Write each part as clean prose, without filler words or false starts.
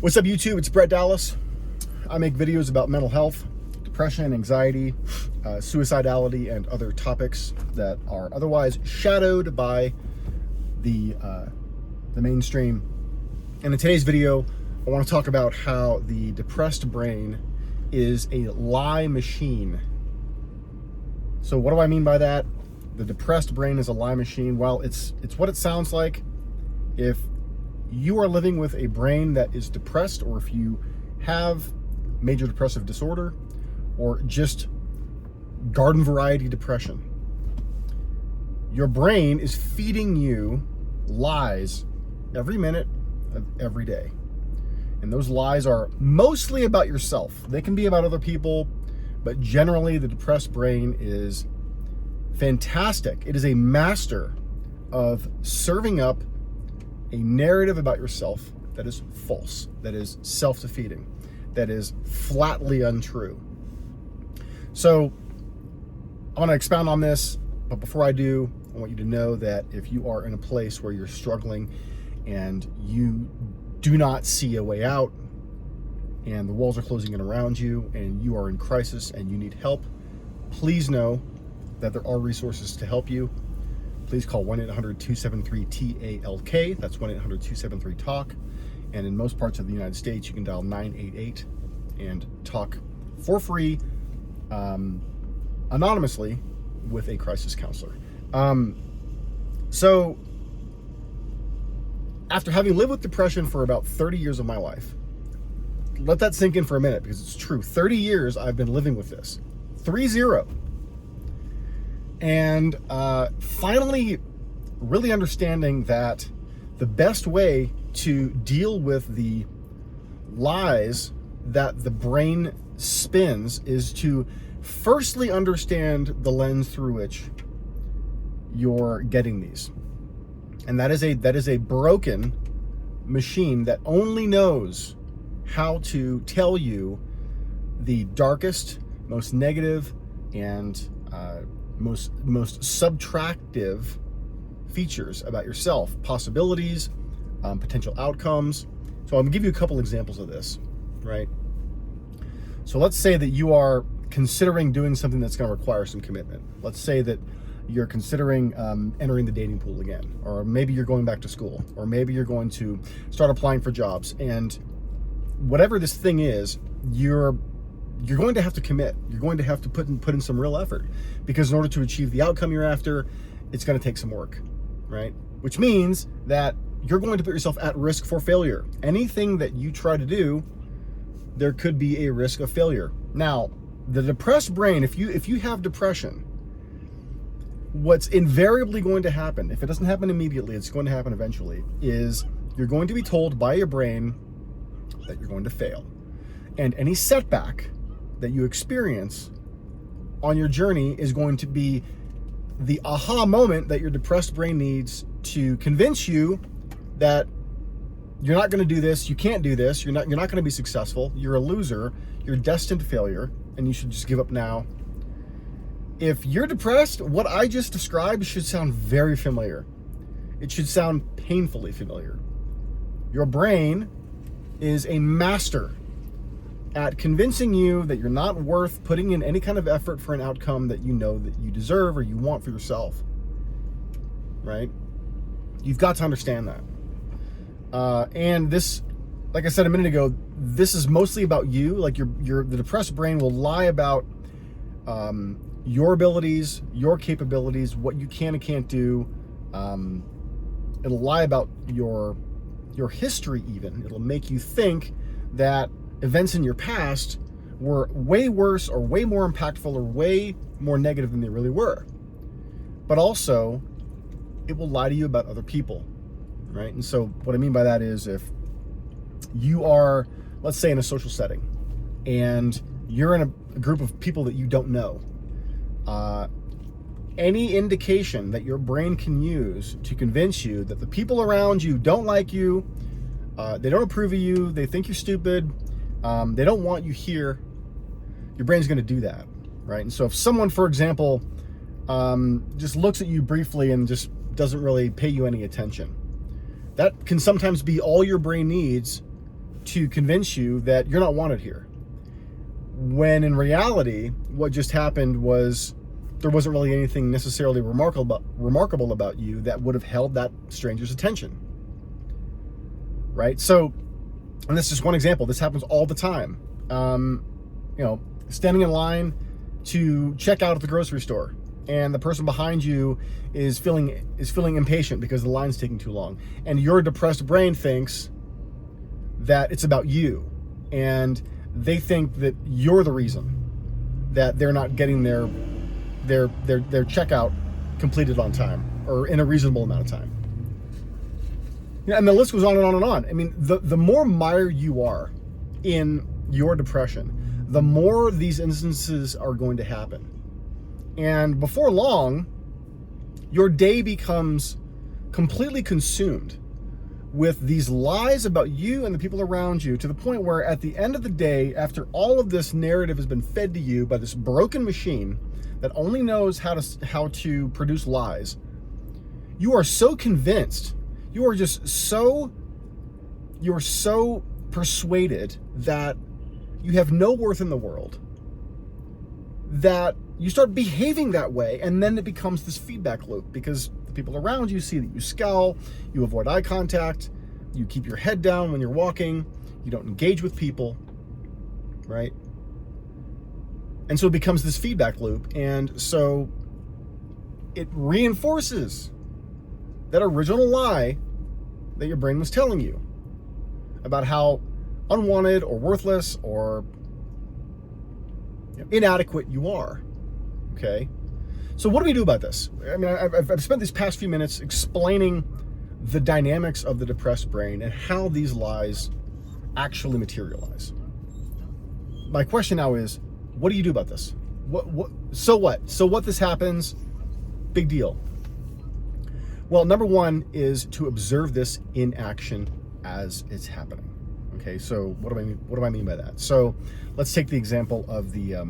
What's up, YouTube? It's Brett Dallas. I make videos about mental health, depression, anxiety, suicidality, and other topics that are otherwise shadowed by the mainstream. And in today's video, I want to talk about how the depressed brain is a lie machine. So what do I mean by that? The depressed brain is a lie machine. Well, it's what it sounds like. If you are living with a brain that is depressed, or if you have major depressive disorder, or just garden variety depression, your brain is feeding you lies every minute of every day. And those lies are mostly about yourself. They can be about other people, but generally the depressed brain is fantastic. It is a master of serving up a narrative about yourself that is false, that is self-defeating, that is flatly untrue. So I want to expound on this, but before I do, I want you to know that if you are in a place where you're struggling and you do not see a way out, and the walls are closing in around you, and you are in crisis and you need help, please know that there are resources to help you. Please call 1-800-273-TALK. That's 1-800-273-TALK. And in most parts of the United States, you can dial 988 and talk for free, anonymously, with a crisis counselor. So after having lived with depression for about 30 years of my life, let that sink in for a minute, because it's true. 30 years I've been living with this. 30. And finally really understanding that the best way to deal with the lies that the brain spins is to firstly understand the lens through which you're getting these. And that is a broken machine that only knows how to tell you the darkest, most negative, and most subtractive features about yourself, possibilities, potential outcomes. So I'm gonna give you a couple examples of this, right? So let's say that you are considering doing something that's gonna require some commitment. Let's say that you're considering entering the dating pool again, or maybe you're going back to school, or maybe you're going to start applying for jobs. And whatever this thing is, you're going to have to commit. You're going to have to put in some real effort, because in order to achieve the outcome you're after, it's going to take some work, right? Which means that you're going to put yourself at risk for failure. Anything that you try to do, there could be a risk of failure. Now, the depressed brain, if you have depression, what's invariably going to happen, if it doesn't happen immediately, it's going to happen eventually, is you're going to be told by your brain that you're going to fail. And any setback that you experience on your journey is going to be the aha moment that your depressed brain needs to convince you that you're not going to do this, you can't do this, you're not going to be successful, you're a loser, you're destined to failure, and you should just give up now. If you're depressed, what I just described should sound very familiar. It should sound painfully familiar. Your brain is a master at convincing you that you're not worth putting in any kind of effort for an outcome that you know that you deserve or you want for yourself, right? You've got to understand that. And this, like I said a minute ago, this is mostly about you. Like the depressed brain will lie about your abilities, your capabilities, what you can and can't do. It'll lie about your history even. It'll make you think that events in your past were way worse or way more impactful or way more negative than they really were. But also, it will lie to you about other people, right? And so what I mean by that is, if you are, let's say, in a social setting, and you're in a group of people that you don't know, any indication that your brain can use to convince you that the people around you don't like you, they don't approve of you, they think you're stupid, they don't want you here, your brain's going to do that, right? And so if someone, for example, just looks at you briefly and just doesn't really pay you any attention, that can sometimes be all your brain needs to convince you that you're not wanted here. When in reality, what just happened was there wasn't really anything necessarily remarkable about you that would have held that stranger's attention. Right? So, and this is just one example. This happens all the time. Standing in line to check out at the grocery store, and the person behind you is feeling impatient because the line's taking too long, and your depressed brain thinks that it's about you, and they think that you're the reason that they're not getting their checkout completed on time or in a reasonable amount of time. And the list goes on and on and on. I mean, the more mired you are in your depression, the more these instances are going to happen. And before long, your day becomes completely consumed with these lies about you and the people around you, to the point where at the end of the day, after all of this narrative has been fed to you by this broken machine that only knows how to produce lies, you are so convinced, you're so persuaded that you have no worth in the world, that you start behaving that way, and then it becomes this feedback loop, because the people around you see that you scowl, you avoid eye contact, you keep your head down when you're walking, you don't engage with people, right? And so it becomes this feedback loop, and so it reinforces that original lie that your brain was telling you about how unwanted or worthless or inadequate you are. Okay? So what do we do about this? I mean, I've spent these past few minutes explaining the dynamics of the depressed brain and how these lies actually materialize. My question now is, what do you do about this? So what this happens, big deal. Well, number one is to observe this in action as it's happening. Okay, so what do I mean by that? So let's take the example of the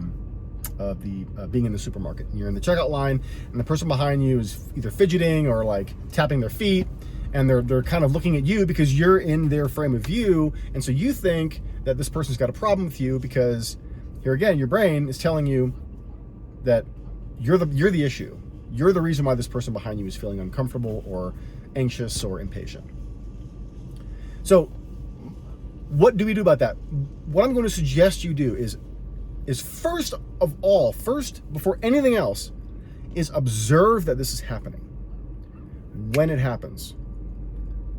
being in the supermarket. You're in the checkout line, and the person behind you is either fidgeting or like tapping their feet, and they're kind of looking at you because you're in their frame of view, and so you think that this person's got a problem with you because, here again, your brain is telling you that you're the issue. You're the reason why this person behind you is feeling uncomfortable or anxious or impatient. So what do we do about that? What I'm going to suggest you do is first before anything else, is observe that this is happening when it happens.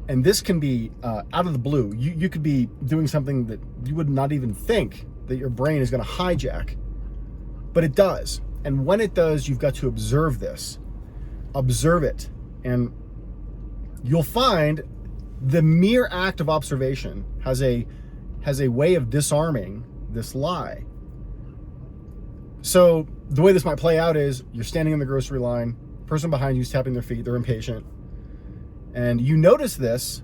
And this can be out of the blue. You could be doing something that you would not even think that your brain is going to hijack, but it does. And when it does, you've got to observe this. Observe it. And you'll find the mere act of observation has a way of disarming this lie. So the way this might play out is you're standing in the grocery line, person behind you is tapping their feet, they're impatient, and you notice this,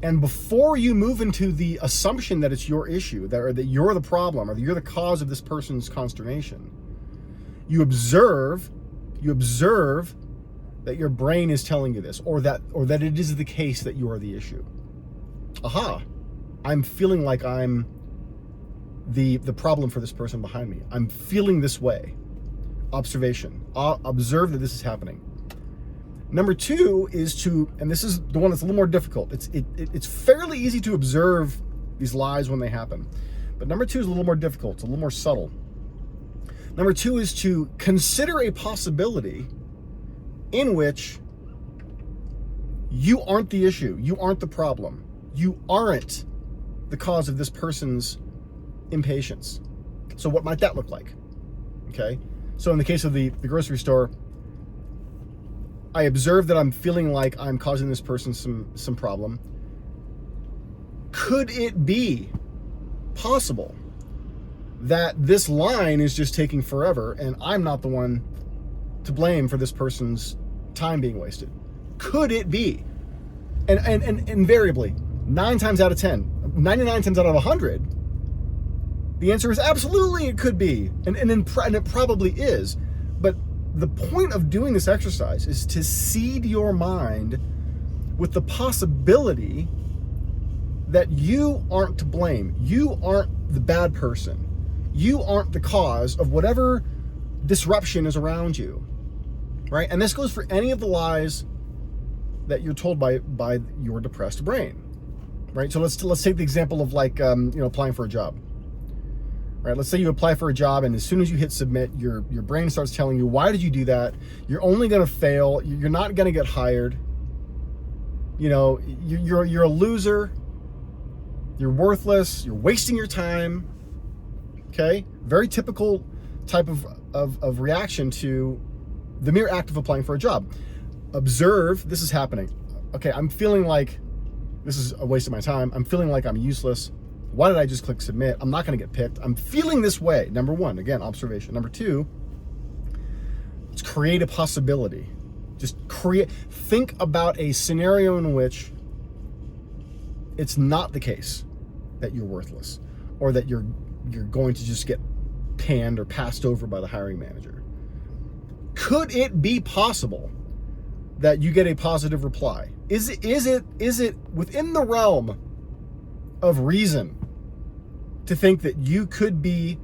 and before you move into the assumption that it's your issue, that you're the problem, or that you're the cause of this person's consternation, you observe that your brain is telling you this, or that it is the case that you are the issue. Aha, I'm feeling like I'm the problem for this person behind me. I'm feeling this way. Observation. Observe that this is happening. Number two is to, and this is the one that's a little more difficult. It's fairly easy to observe these lies when they happen, but number two is a little more difficult. It's a little more subtle. Number two is to consider a possibility in which you aren't the issue. You aren't the problem. You aren't the cause of this person's impatience. So what might that look like? Okay. So in the case of the grocery store, I observe that I'm feeling like I'm causing this person some problem. Could it be possible that this line is just taking forever and I'm not the one to blame for this person's time being wasted? Could it be? And invariably, 9 times out of 10, 99 times out of 100, the answer is absolutely it could be, and it probably is. But the point of doing this exercise is to seed your mind with the possibility that you aren't to blame. You aren't the bad person. You aren't the cause of whatever disruption is around you, right? And this goes for any of the lies that you're told by your depressed brain, right? So let's take the example of like applying for a job, right? Let's say you apply for a job, and as soon as you hit submit, your brain starts telling you, why did you do that? You're only going to fail. You're not going to get hired. You're a loser. You're worthless. You're wasting your time. Okay, very typical type of reaction to the mere act of applying for a job. Observe, this is happening. Okay, I'm feeling like this is a waste of my time. I'm feeling like I'm useless. Why did I just click submit? I'm not going to get picked. I'm feeling this way. Number one, again, observation. Number two, let's create a possibility. Think about a scenario in which it's not the case that you're worthless, or that you're going to just get panned or passed over by the hiring manager. Could it be possible that you get a positive reply? Is it within the realm of reason to think that you could be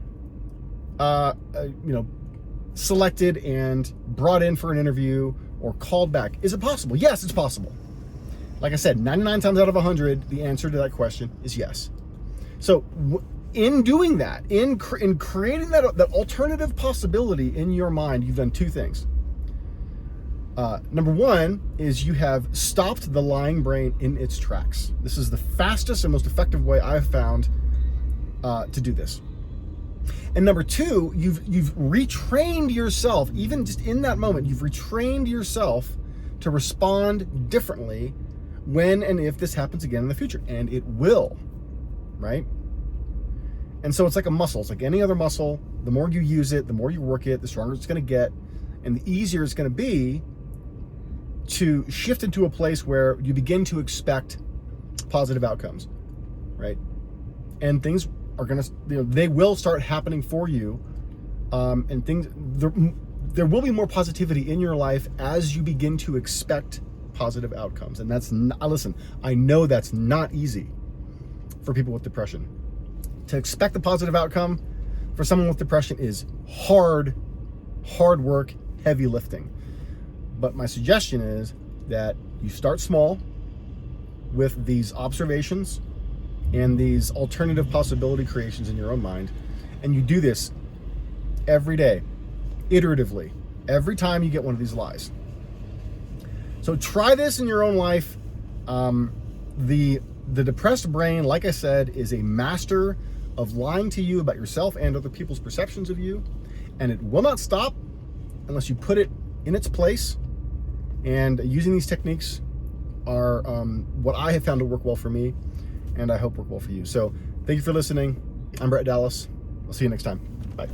selected and brought in for an interview or called back? Is it possible? Yes, it's possible. Like I said, 99 times out of 100, the answer to that question is yes. So in doing that, in creating that alternative possibility in your mind, you've done two things. Number one is you have stopped the lying brain in its tracks. This is the fastest and most effective way I've found to do this. And number two, you've retrained yourself, even just in that moment, you've retrained yourself to respond differently when and if this happens again in the future. And it will, right? And so it's like a muscle. It's like any other muscle. The more you use it, the more you work it, the stronger it's going to get, and the easier it's going to be to shift into a place where you begin to expect positive outcomes, right? And things are going to, they will start happening for you, and things, there will be more positivity in your life as you begin to expect positive outcomes. And that's not, listen, I know that's not easy for people with depression. To expect the positive outcome for someone with depression is hard work, heavy lifting. But my suggestion is that you start small with these observations and these alternative possibility creations in your own mind, and you do this every day, iteratively, every time you get one of these lies. So try this in your own life. The depressed brain, like I said, is a master of lying to you about yourself and other people's perceptions of you, and it will not stop unless you put it in its place. And using these techniques are what I have found to work well for me, and I hope work well for you. So thank you for listening. I'm Brett Dallas. I'll see you next time. Bye.